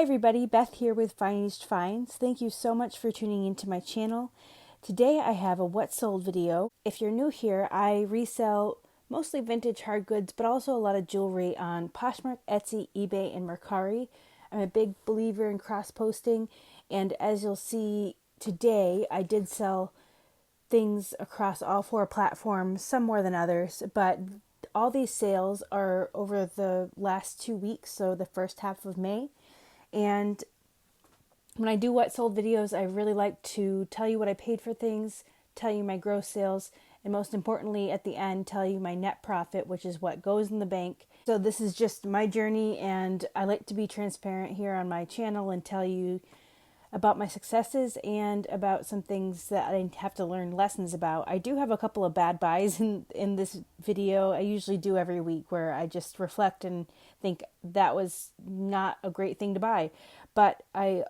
Hi everybody, Beth here with Finest Finds. Thank you so much for tuning into my channel. Today I have a what sold video. If you're new here, I resell mostly vintage hard goods, but also a lot of jewelry on Poshmark, Etsy, eBay, and Mercari. I'm a big believer in cross-posting, and as you'll see today, I did sell things across all 4 platforms, some more than others, but all these sales are over the last 2 weeks, so the first half of May. And when I do what sold videos, I really like to tell you what I paid for things, tell you my gross sales, and most importantly, at the end, tell you my net profit, which is what goes in the bank. So this is just my journey, and I like to be transparent here on my channel and tell you about my successes and about some things that I have to learn lessons about. I do have a couple of bad buys in this video. I usually do every week where I just reflect and think that was not a great thing to buy. But I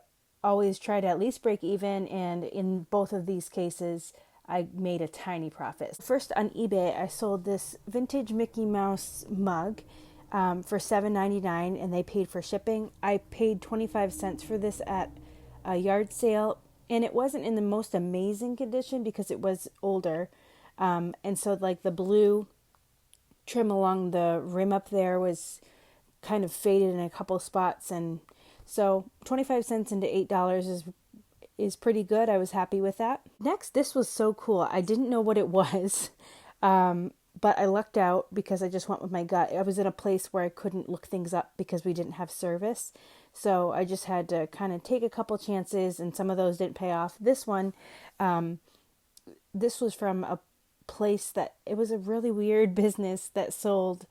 always try to at least break even, and in both of these cases, I made a tiny profit. First, on eBay, I sold this vintage Mickey Mouse mug for $7.99, and they paid for shipping. I paid 25 cents for this at a yard sale, and it wasn't in the most amazing condition because it was older, and so like the blue trim along the rim up there was kind of faded in a couple spots, and so 25 cents into $8 is pretty good. I was happy with that. Next, this was so cool. I didn't know what it was, but I lucked out because I just went with my gut. I was in a place where I couldn't look things up because we didn't have service. So I just had to kind of take a couple chances, and some of those didn't pay off. This one, this was from a place that, it was a really weird business that sold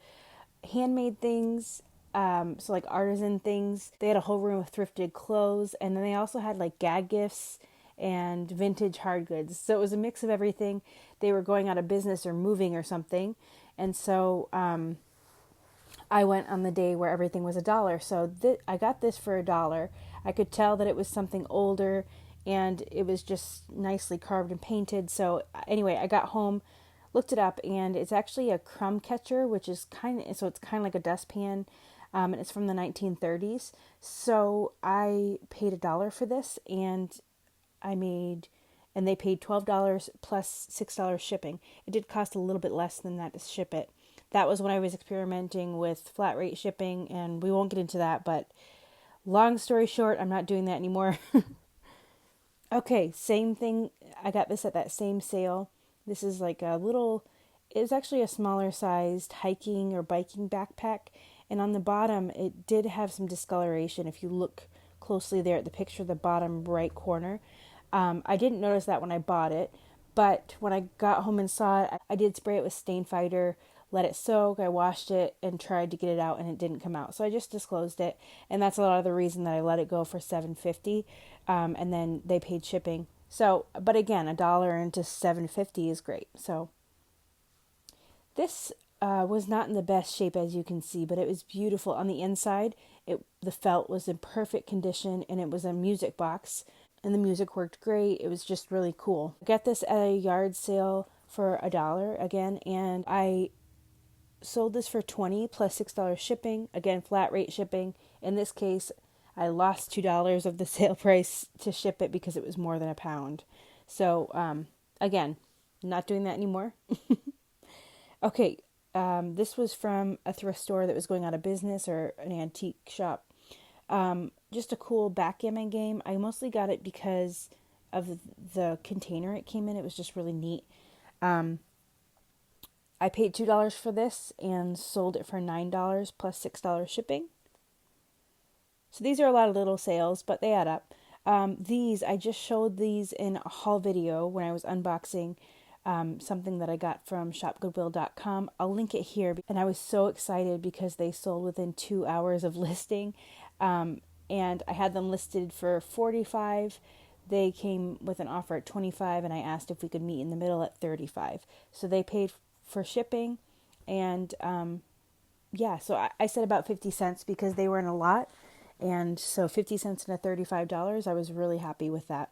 handmade things, so like artisan things. They had a whole room of thrifted clothes, and then they also had like gag gifts and vintage hard goods. So it was a mix of everything. They were going out of business or moving or something, and so I went on the day where everything was $1. So I got this for $1. I could tell that it was something older, and it was just nicely carved and painted. So anyway, I got home, looked it up, and it's actually a crumb catcher, which is it's kind of like a dustpan, and it's from the 1930s. So I paid $1 for this, and they paid $12 plus $6 shipping. It did cost a little bit less than that to ship it. That was when I was experimenting with flat rate shipping, and we won't get into that, but long story short, I'm not doing that anymore. Okay, same thing. I got this at that same sale. This is like it's actually a smaller sized hiking or biking backpack, and on the bottom, it did have some discoloration. If you look closely there at the picture, the bottom right corner. I didn't notice that when I bought it, but when I got home and saw it, I did spray it with stain fighter, let it soak, I washed it and tried to get it out, and it didn't come out. So I just disclosed it, and that's a lot of the reason that I let it go for $7.50, and then they paid shipping. So, but again, $1 into $7.50 is great. So this was not in the best shape, as you can see, but it was beautiful. On the inside, the felt was in perfect condition, and it was a music box, and the music worked great. It was just really cool. I got this at a yard sale for $1 again, and I sold this for $20 plus $6 shipping. Again, flat rate shipping. In this case, I lost $2 of the sale price to ship it because it was more than a pound. So, again, not doing that anymore. Okay, this was from a thrift store that was going out of business, or an antique shop. Just a cool backgammon game. I mostly got it because of the container it came in. It was just really neat. I paid $2 for this and sold it for $9 plus $6 shipping. So these are a lot of little sales, but they add up. I just showed these in a haul video when I was unboxing something that I got from shopgoodwill.com. I'll link it here. And I was so excited because they sold within 2 hours of listing. And I had them listed for $45. They came with an offer at $25, and I asked if we could meet in the middle at $35. So they paid for shipping, and so I said about 50 cents because they were in a lot, and so 50 cents into $35, I was really happy with that.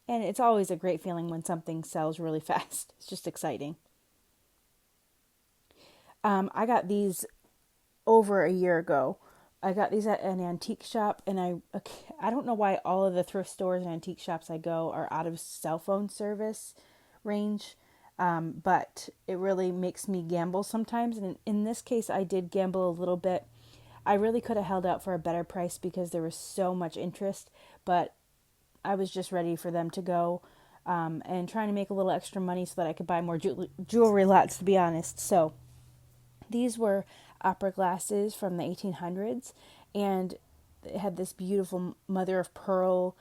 And it's always a great feeling when something sells really fast. It's just exciting. I got these over a year ago, I got these at an antique shop, and I don't know why all of the thrift stores and antique shops I go are out of cell phone service range, but it really makes me gamble sometimes. And in this case, I did gamble a little bit. I really could have held out for a better price because there was so much interest, but I was just ready for them to go, and trying to make a little extra money so that I could buy more jewelry lots, to be honest. So these were opera glasses from the 1800s, and it had this beautiful mother of pearl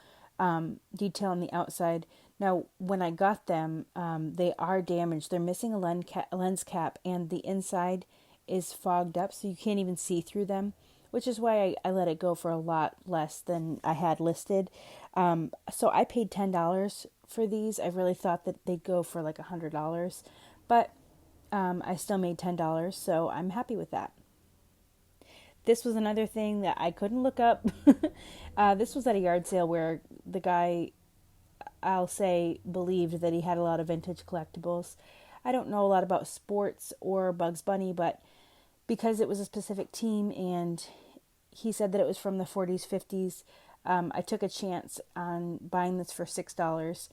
detail on the outside. Now, when I got them, they are damaged. They're missing a lens cap, and the inside is fogged up, so you can't even see through them, which is why I let it go for a lot less than I had listed. So I paid $10 for these. I really thought that they'd go for like $100, but I still made $10, so I'm happy with that. This was another thing that I couldn't look up. This was at a yard sale where the guy, I'll say, believed that he had a lot of vintage collectibles. I don't know a lot about sports or Bugs Bunny, but because it was a specific team and he said that it was from the 40s, 50s, I took a chance on buying this for $6.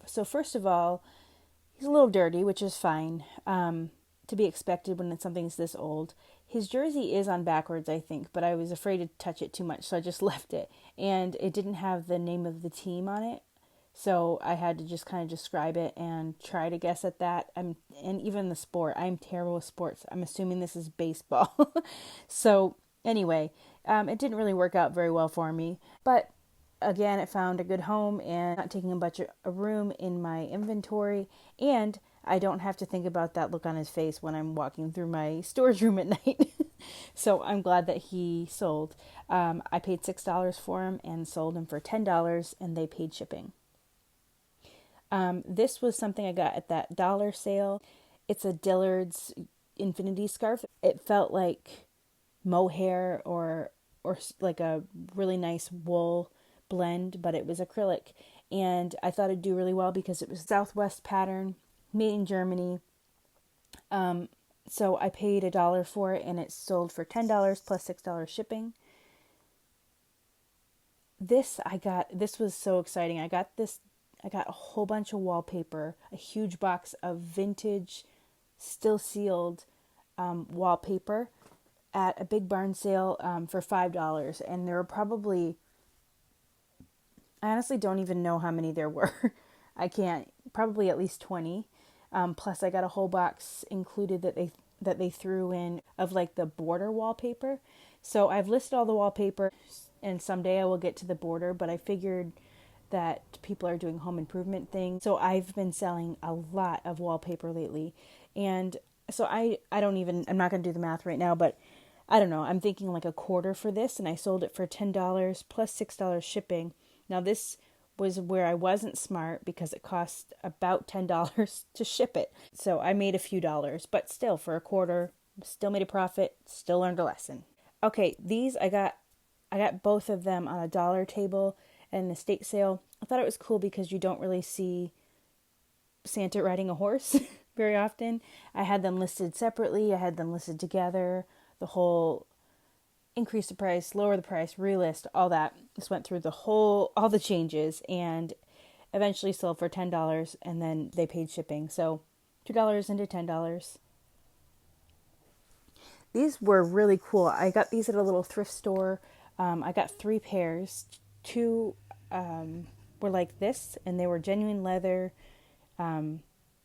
So first of all, he's a little dirty, which is fine, to be expected when something's this old. His jersey is on backwards, I think, but I was afraid to touch it too much, so I just left it. And it didn't have the name of the team on it, so I had to just kind of describe it and try to guess at that. And even the sport, I'm terrible with sports. I'm assuming this is baseball. So anyway, it didn't really work out very well for me. But again, it found a good home and not taking a bunch of room in my inventory. And I don't have to think about that look on his face when I'm walking through my storage room at night. So I'm glad that he sold. I paid $6 for him and sold him for $10, and they paid shipping. This was something I got at that dollar sale. It's a Dillard's infinity scarf. It felt like mohair or like a really nice wool blend, but it was acrylic. And I thought it'd do really well because it was Southwest pattern, made in Germany. So I paid $1 for it, and it sold for $10 plus $6 shipping. This was so exciting. I got a whole bunch of wallpaper, a huge box of vintage, still sealed wallpaper at a big barn sale for $5. And there were probably, I honestly don't even know how many there were. Probably at least 20. Plus I got a whole box included that they threw in of like the border wallpaper. So I've listed all the wallpaper, and someday I will get to the border, but I figured that people are doing home improvement things. So I've been selling a lot of wallpaper lately. And so I'm not going to do the math right now, but I don't know. I'm thinking like a quarter for this, and I sold it for $10 plus $6 shipping. Now this was where I wasn't smart because it cost about $10 to ship it. So I made a few dollars, but still for a quarter, still made a profit, still learned a lesson. Okay, these I got both of them on a dollar table at an estate sale. I thought it was cool because you don't really see Santa riding a horse very often. I had them listed separately. I had them listed together. The whole increase the price, lower the price, relist, all that. Just went through all the changes, and eventually sold for $10, and then they paid shipping. So $2 into $10. These were really cool. I got these at a little thrift store. I got 3 pairs. 2 were like this, and they were genuine leather. They're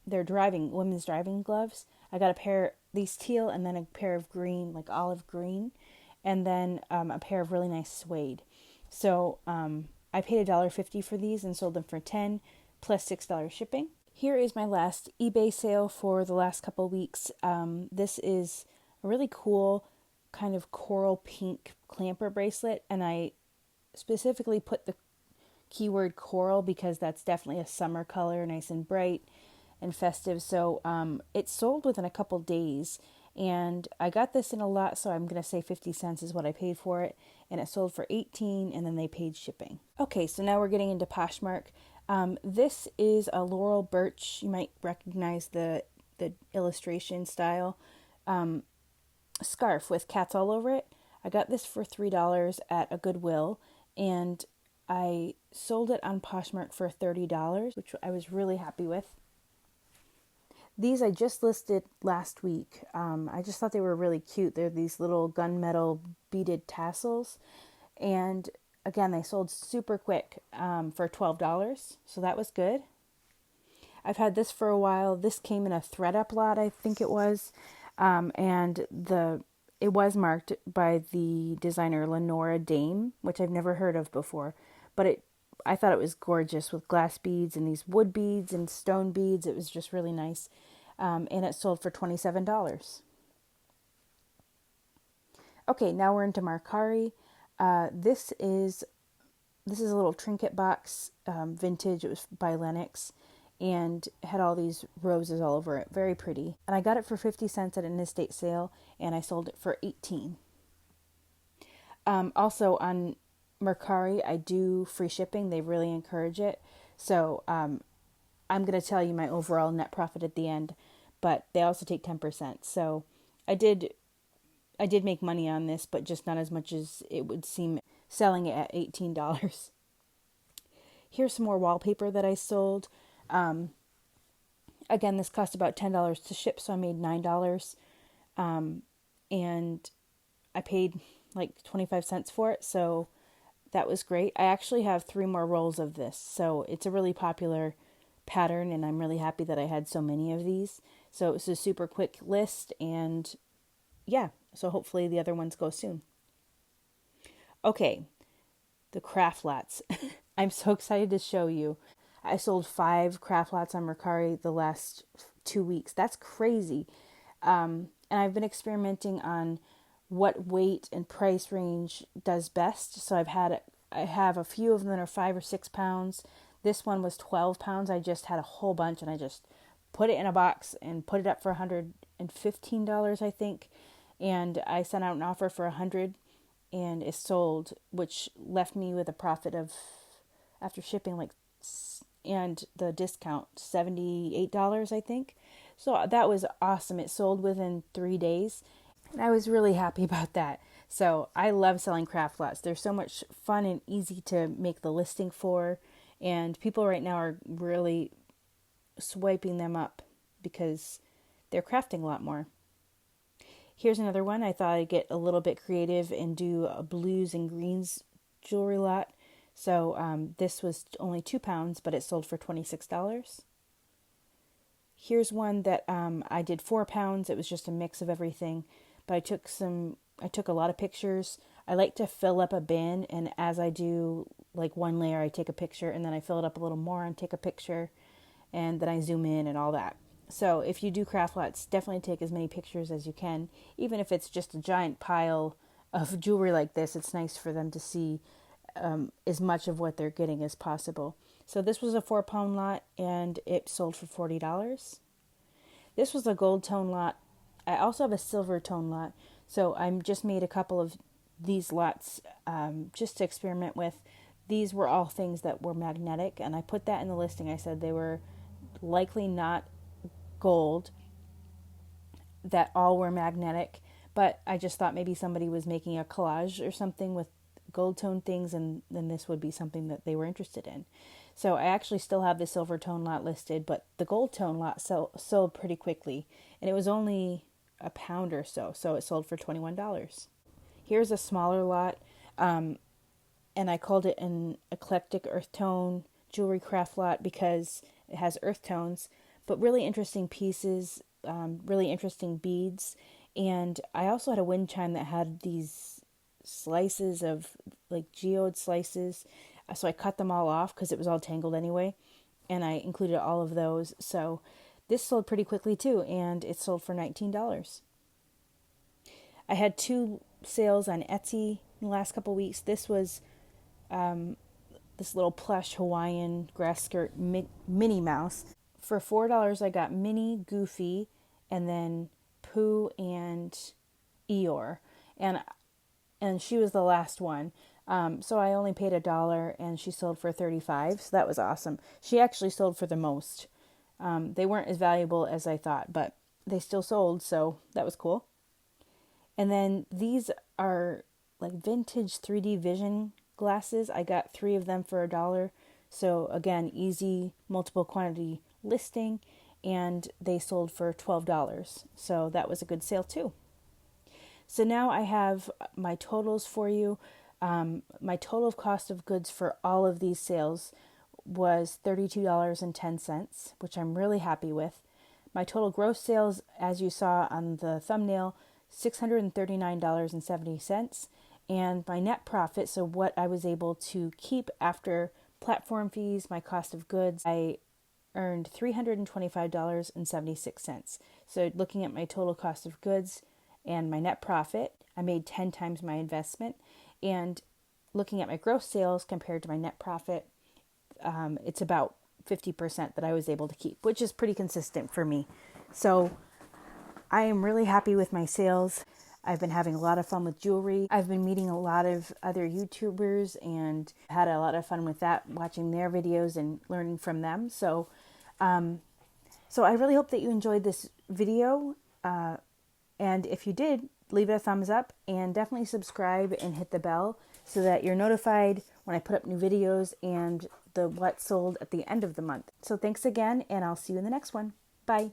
women's driving gloves. I got a pair, these teal, and then a pair of green, like olive green, and then a pair of really nice suede. So I paid $1.50 for these and sold them for $10 plus $6 shipping. Here is my last eBay sale for the last couple weeks. This is a really cool kind of coral pink clamper bracelet, and I specifically put the keyword coral because that's definitely a summer color, nice and bright and festive. So it sold within a couple days, and I got this in a lot, so I'm going to say 50 cents is what I paid for it, and it sold for $18, and then they paid shipping. Okay, so now we're getting into Poshmark. This is a Laurel Birch. You might recognize the illustration style scarf with cats all over it. I got this for $3 at a Goodwill, and I sold it on Poshmark for $30, which I was really happy with. These I just listed last week. I just thought they were really cute. They're these little gunmetal beaded tassels. And again, they sold super quick for $12. So that was good. I've had this for a while. This came in a thread up lot, I think it was. And it was marked by the designer Lenora Dame, which I've never heard of before. But I thought it was gorgeous with glass beads and these wood beads and stone beads. It was just really nice. And it sold for $27. Okay, now we're into Mercari. This is a little trinket box, vintage. It was by Lennox, and had all these roses all over it. Very pretty. And I got it for 50 cents at an estate sale, and I sold it for 18. Also on Mercari, I do free shipping. They really encourage it. So I'm going to tell you my overall net profit at the end, but they also take 10%. So I did make money on this, but just not as much as it would seem selling it at $18. Here's some more wallpaper that I sold. Again, this cost about $10 to ship, so I made $9. And I paid like 25 cents for it, so that was great. I actually have 3 more rolls of this, so it's a really popular pattern, and I'm really happy that I had so many of these. So it's a super quick list, and yeah, so hopefully the other ones go soon. Okay, the craft lots. I'm so excited to show you. I sold 5 craft lots on Mercari the last 2 weeks. That's crazy. And I've been experimenting on what weight and price range does best. So I have a few of them that are 5 or 6 pounds. This one was 12 pounds. I just had a whole bunch, and I just put it in a box and put it up for $115, I think. And I sent out an offer for $100, and it sold, which left me with a profit of, after shipping, and the discount, $78, I think. So that was awesome. It sold within 3 days, and I was really happy about that. So I love selling craft lots. They're so much fun and easy to make the listing for, and people right now are really swiping them up because they're crafting a lot more. Here's another one. I thought I'd get a little bit creative and do a blues and greens jewelry lot. So this was only 2 pounds, but it sold for $26. Here's one that I did 4 pounds. It was just a mix of everything, but I took a lot of pictures. I like to fill up a bin, and as I do like one layer, I take a picture, and then I fill it up a little more and take a picture, and then I zoom in and all that. So if you do craft lots, definitely take as many pictures as you can. Even if it's just a giant pile of jewelry like this, it's nice for them to see as much of what they're getting as possible. So this was a 4-pound lot, and it sold for $40. This was a gold tone lot. I also have a silver tone lot. So I just made a couple of these lots just to experiment with. These were all things that were magnetic, and I put that in the listing. I said they were likely not gold, that all were magnetic, but I just thought maybe somebody was making a collage or something with gold tone things, and then this would be something that they were interested in. So I actually still have the silver tone lot listed, but the gold tone lot sold pretty quickly, and it was only a pound or so it sold for $21. Here's a smaller lot, and I called it an eclectic earth tone jewelry craft lot because it has earth tones, but really interesting pieces, really interesting beads. And I also had a wind chime that had these slices of like geode slices. So I cut them all off because it was all tangled anyway. And I included all of those. So this sold pretty quickly too. And it sold for $19. I had 2 sales on Etsy in the last couple weeks. This was this little plush Hawaiian grass skirt Minnie Mouse. For $4, I got Minnie, Goofy, and then Pooh and Eeyore, and she was the last one. So I only paid $1, and she sold for $35. So that was awesome. She actually sold for the most. They weren't as valuable as I thought, but they still sold, so that was cool. And then these are like vintage 3D vision glasses. I got 3 of them for $1. So again, easy multiple quantity listing, and they sold for $12. So that was a good sale too. So now I have my totals for you. My total cost of goods for all of these sales was $32.10, which I'm really happy with. My total gross sales, as you saw on the thumbnail, $639.70. And my net profit, so what I was able to keep after platform fees, my cost of goods, I earned $325.76. So looking at my total cost of goods and my net profit, I made 10 times my investment. And looking at my gross sales compared to my net profit, it's about 50% that I was able to keep, which is pretty consistent for me. So I am really happy with my sales. I've been having a lot of fun with jewelry. I've been meeting a lot of other YouTubers and had a lot of fun with that, watching their videos and learning from them. So I really hope that you enjoyed this video. And if you did, leave it a thumbs up and definitely subscribe and hit the bell so that you're notified when I put up new videos and the what sold at the end of the month. So thanks again, and I'll see you in the next one. Bye.